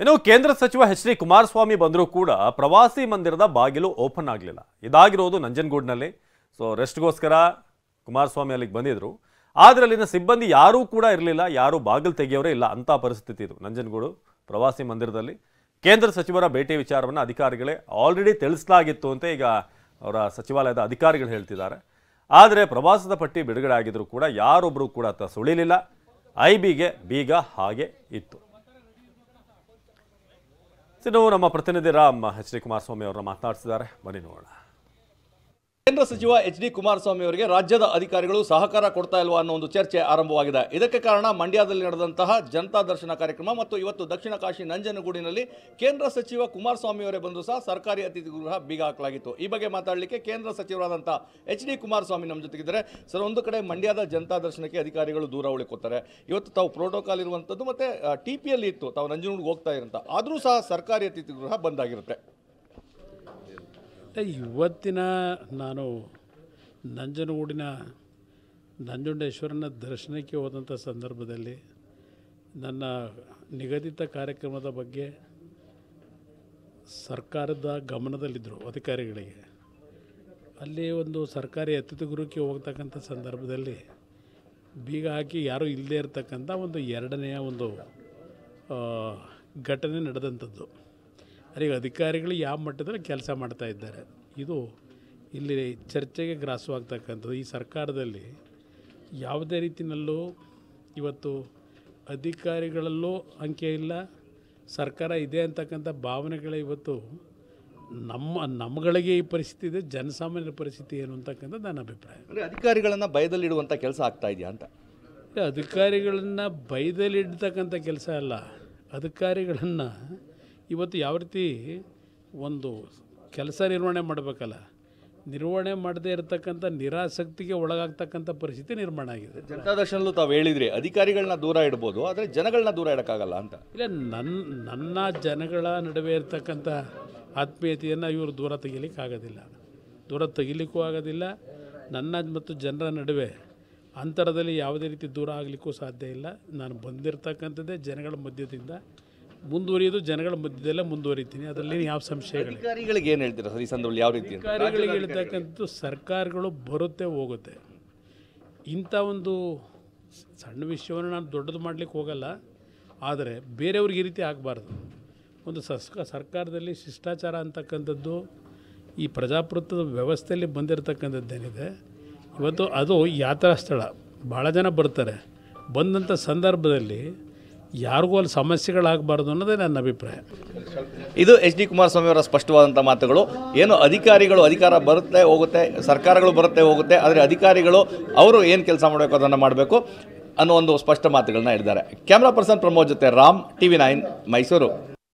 ಇನ್ನು ಕೇಂದ್ರ ಸಚಿವ ಎಚ್.ಡಿ. ಕುಮಾರಸ್ವಾಮಿ ಬಂದರೂ ಕೂಡ ಪ್ರವಾಸಿ ಮಂದಿರದ ಬಾಗಿಲು ಓಪನ್ ಆಗಲಿಲ್ಲ. ಇದಾಗಿರೋದು ನಂಜನಗೂಡಿನಲ್ಲಿ. ಸೊ ರೆಸ್ಟ್ಗೋಸ್ಕರ ಕುಮಾರಸ್ವಾಮಿ ಅಲ್ಲಿಗೆ ಬಂದಿದ್ರು. ಆದರೆ ಅಲ್ಲಿನ ಸಿಬ್ಬಂದಿ ಯಾರೂ ಕೂಡ ಇರಲಿಲ್ಲ, ಯಾರೂ ಬಾಗಿಲು ತೆಗೆಯೋರೇ ಇಲ್ಲ ಅಂತ ಪರಿಸ್ಥಿತಿ ಇದು. ನಂಜನಗೂಡು ಪ್ರವಾಸಿ ಮಂದಿರದಲ್ಲಿ ಕೇಂದ್ರ ಸಚಿವರ ಭೇಟಿ ವಿಚಾರವನ್ನು ಅಧಿಕಾರಿಗಳೇ ಆಲ್ರೆಡಿ ತಿಳಿಸಲಾಗಿತ್ತು ಅಂತ ಈಗ ಅವರ ಸಚಿವಾಲಯದ ಅಧಿಕಾರಿಗಳು ಹೇಳ್ತಿದ್ದಾರೆ. ಆದರೆ ಪ್ರವಾಸದ ಪಟ್ಟಿ ಬಿಡುಗಡೆ ಆಗಿದ್ರು ಕೂಡ ಯಾರೊಬ್ಬರು ಕೂಡ ಸುಳಿಲಿಲ್ಲ. ಐಬಿಗೆ ಬೀಗ ಹಾಗೆ ಇತ್ತು. ಇನ್ನು ನಮ್ಮ ಪ್ರತಿನಿಧಿ ರಾಮ್ ಎಚ್.ಡಿ. ಕುಮಾರಸ್ವಾಮಿ ಅವರನ್ನ ಮಾತನಾಡಿಸಿದ್ದಾರೆ, ಬನ್ನಿ ನೋಡೋಣ. ಕೇಂದ್ರ ಸಚಿವ ಎಚ್.ಡಿ. ಕುಮಾರಸ್ವಾಮಿ ಅವರಿಗೆ ರಾಜ್ಯದ ಅಧಿಕಾರಿಗಳು ಸಹಕಾರ ಕೊಡ್ತಾ ಇಲ್ವಾ ಅನ್ನೋ ಒಂದು ಚರ್ಚೆ ಆರಂಭವಾಗಿದೆ. ಇದಕ್ಕೆ ಕಾರಣ ಮಂಡ್ಯದಲ್ಲಿ ನಡೆದಂತಹ ಜನತಾ ದರ್ಶನ ಕಾರ್ಯಕ್ರಮ ಮತ್ತು ಇವತ್ತು ದಕ್ಷಿಣ ಕಾಶಿ ನಂಜನಗೂಡಿನಲ್ಲಿ ಕೇಂದ್ರ ಸಚಿವ ಕುಮಾರಸ್ವಾಮಿ ಅವರೇ ಬಂದು ಸಹ ಸರ್ಕಾರಿ ಅತಿಥಿ ಗೃಹ ಬೀಗ ಹಾಕಲಾಗಿತ್ತು. ಈ ಬಗ್ಗೆ ಮಾತಾಡಲಿಕ್ಕೆ ಕೇಂದ್ರ ಸಚಿವರಾದಂತಹ ಎಚ್.ಡಿ. ಕುಮಾರಸ್ವಾಮಿ ನಮ್ಮ ಜೊತೆಗಿದ್ದಾರೆ. ಸರ್, ಒಂದು ಕಡೆ ಮಂಡ್ಯದ ಜನತಾ ದರ್ಶನಕ್ಕೆ ಅಧಿಕಾರಿಗಳು ದೂರ ಉಳಿಕೋತಾರೆ. ಇವತ್ತು ತಾವು ಪ್ರೋಟೋಕಾಲ್ ಇರುವಂಥದ್ದು ಮತ್ತೆ TPಯಲ್ಲಿ ಇತ್ತು, ತಾವು ನಂಜನಗೂಡಿಗೆ ಹೋಗ್ತಾ ಇರಂತ, ಆದರೂ ಸಹ ಸರ್ಕಾರಿ ಅತಿಥಿ ಗೃಹ ಬಂದಾಗಿರುತ್ತೆ. ಇವತ್ತಿನ ನಾನು ನಂಜನಗೂಡಿನ ನಂಜುಂಡೇಶ್ವರನ ದರ್ಶನಕ್ಕೆ ಹೋದಂಥ ಸಂದರ್ಭದಲ್ಲಿ ನನ್ನ ನಿಗದಿತ ಕಾರ್ಯಕ್ರಮದ ಬಗ್ಗೆ ಸರ್ಕಾರದ ಗಮನದಲ್ಲಿದ್ದರು ಅಧಿಕಾರಿಗಳಿಗೆ. ಅಲ್ಲಿ ಒಂದು ಸರ್ಕಾರಿ ಅತಿಥಿ ಗೃಹಕ್ಕೆ ಹೋಗ್ತಕ್ಕಂಥ ಸಂದರ್ಭದಲ್ಲಿ ಬೀಗ ಹಾಕಿ ಯಾರೂ ಇಲ್ಲದೇ ಇರತಕ್ಕಂಥ ಒಂದು ಎರಡನೆಯ ಒಂದು ಘಟನೆ ನಡೆದಂಥದ್ದು. ಈಗ ಅಧಿಕಾರಿಗಳು ಯಾವ ಮಟ್ಟದಲ್ಲಿ ಕೆಲಸ ಮಾಡ್ತಾ ಇದ್ದಾರೆ, ಇದು ಇಲ್ಲಿ ಚರ್ಚೆಗೆ ಗ್ರಾಸವಾಗ್ತಕ್ಕಂಥದ್ದು. ಈ ಸರ್ಕಾರದಲ್ಲಿ ಯಾವುದೇ ರೀತಿಯಲ್ಲೂ ಇವತ್ತು ಅಧಿಕಾರಿಗಳಲ್ಲೂ ಅಂಕೆ ಇಲ್ಲ, ಸರ್ಕಾರ ಇದೆ ಅಂತಕ್ಕಂಥ ಭಾವನೆಗಳೇ ಇವತ್ತು ನಮ್ಮಗಳಿಗೆ ಈ ಪರಿಸ್ಥಿತಿ ಇದೆ. ಜನಸಾಮಾನ್ಯರ ಪರಿಸ್ಥಿತಿ ಏನು ಅಂತಕ್ಕಂಥದ್ದು ನನ್ನ ಅಭಿಪ್ರಾಯ. ಅಂದರೆ ಅಧಿಕಾರಿಗಳನ್ನು ಭಯದಲ್ಲಿಡುವಂಥ ಕೆಲಸ ಆಗ್ತಾ ಇದೆಯಾ ಅಂತ? ಅಧಿಕಾರಿಗಳನ್ನು ಭಯದಲ್ಲಿಡ್ತಕ್ಕಂಥ ಕೆಲಸ ಅಲ್ಲ, ಅಧಿಕಾರಿಗಳನ್ನು ಇವತ್ತು ಯಾವ ರೀತಿ ಒಂದು ಕೆಲಸ ನಿರ್ವಹಣೆ ಮಾಡಬೇಕಲ್ಲ, ನಿರ್ವಹಣೆ ಮಾಡದೇ ಇರತಕ್ಕಂಥ ನಿರಾಸಕ್ತಿಗೆ ಒಳಗಾಗ್ತಕ್ಕಂಥ ಪರಿಸ್ಥಿತಿ ನಿರ್ಮಾಣ ಆಗಿದೆ. ಜನತಾ ದರ್ಶನಲ್ಲೂ ತಾವು ಹೇಳಿದ್ರಿ ಅಧಿಕಾರಿಗಳನ್ನ ದೂರ ಇಡ್ಬೋದು, ಆದರೆ ಜನಗಳನ್ನ ದೂರ ಇಡೋಕ್ಕಾಗಲ್ಲ ಅಂತ. ಇಲ್ಲ, ನನ್ನ ಜನಗಳ ನಡುವೆ ಇರತಕ್ಕಂಥ ಆತ್ಮೀಯತೆಯನ್ನು ಇವರು ದೂರ ತೆಗಿಲಿಕ್ಕಾಗೋದಿಲ್ಲ, ದೂರ ತೆಗಿಲಿಕ್ಕೂ ಆಗೋದಿಲ್ಲ. ನನ್ನ ಮತ್ತು ಜನರ ನಡುವೆ ಅಂತರದಲ್ಲಿ ಯಾವುದೇ ರೀತಿ ದೂರ ಆಗಲಿಕ್ಕೂ ಸಾಧ್ಯ ಇಲ್ಲ. ನಾನು ಬಂದಿರತಕ್ಕಂಥದ್ದೇ ಜನಗಳ ಮಧ್ಯದಿಂದ ಮುಂದುವರಿಯೋದು, ಜನಗಳ ಮಧ್ಯದಲ್ಲೇ ಮುಂದುವರಿತೀನಿ, ಅದರಲ್ಲಿ ಯಾವ ಸಂಶಯಗಳು. ಅಧಿಕಾರಿಗಳಿಗೆ ಏನು ಹೇಳ್ತೀರಾ ಸರ್ ಈ ಸಂದರ್ಭದಲ್ಲಿ? ಯಾವ ರೀತಿ ಅಧಿಕಾರಿಗಳಿಗೆ ಹೇಳ್ತಕ್ಕಂಥದ್ದು, ಸರ್ಕಾರಗಳು ಬರುತ್ತೆ ಹೋಗುತ್ತೆ. ಇಂಥ ಒಂದು ಸಣ್ಣ ವಿಷಯವನ್ನು ನಾನು ದೊಡ್ಡದು ಮಾಡಲಿಕ್ಕೆ ಹೋಗಲ್ಲ, ಆದರೆ ಬೇರೆಯವ್ರಿಗೆ ಈ ರೀತಿ ಆಗಬಾರ್ದು. ಒಂದು ಸರ್ಕಾರದಲ್ಲಿ ಶಿಷ್ಟಾಚಾರ ಅಂತಕ್ಕಂಥದ್ದು ಈ ಪ್ರಜಾಪ್ರಭುತ್ವದ ವ್ಯವಸ್ಥೆಯಲ್ಲಿ ಬಂದಿರತಕ್ಕಂಥದ್ದೇನಿದೆ ಇವತ್ತು, ಅದು ಯಾತ್ರಾ ಸ್ಥಳ. ಭಾಳ ಜನ ಬರ್ತಾರೆ, ಬಂದಂಥ ಸಂದರ್ಭದಲ್ಲಿ ಯಾರಿಗೂ ಅಲ್ಲಿ ಸಮಸ್ಯೆಗಳಾಗಬಾರ್ದು ಅನ್ನೋದೇ ನನ್ನ ಅಭಿಪ್ರಾಯ. ಇದು ಎಚ್.ಡಿ. ಕುಮಾರಸ್ವಾಮಿ ಅವರ ಸ್ಪಷ್ಟವಾದಂಥ ಮಾತುಗಳು. ಏನು ಅಧಿಕಾರಿಗಳು ಅಧಿಕಾರ ಬರುತ್ತೆ ಹೋಗುತ್ತೆ, ಸರ್ಕಾರಗಳು ಬರುತ್ತೆ ಹೋಗುತ್ತೆ, ಆದರೆ ಅಧಿಕಾರಿಗಳು ಅವರು ಏನು ಕೆಲಸ ಮಾಡಬೇಕು ಅದನ್ನು ಮಾಡಬೇಕು ಅನ್ನೋ ಒಂದು ಸ್ಪಷ್ಟ ಮಾತುಗಳನ್ನ ಹೇಳಿದ್ದಾರೆ. ಕ್ಯಾಮ್ರಾ ಪರ್ಸನ್ ಪ್ರಮೋದ್ ಜೊತೆ ರಾಮ್, TV9 ಮೈಸೂರು.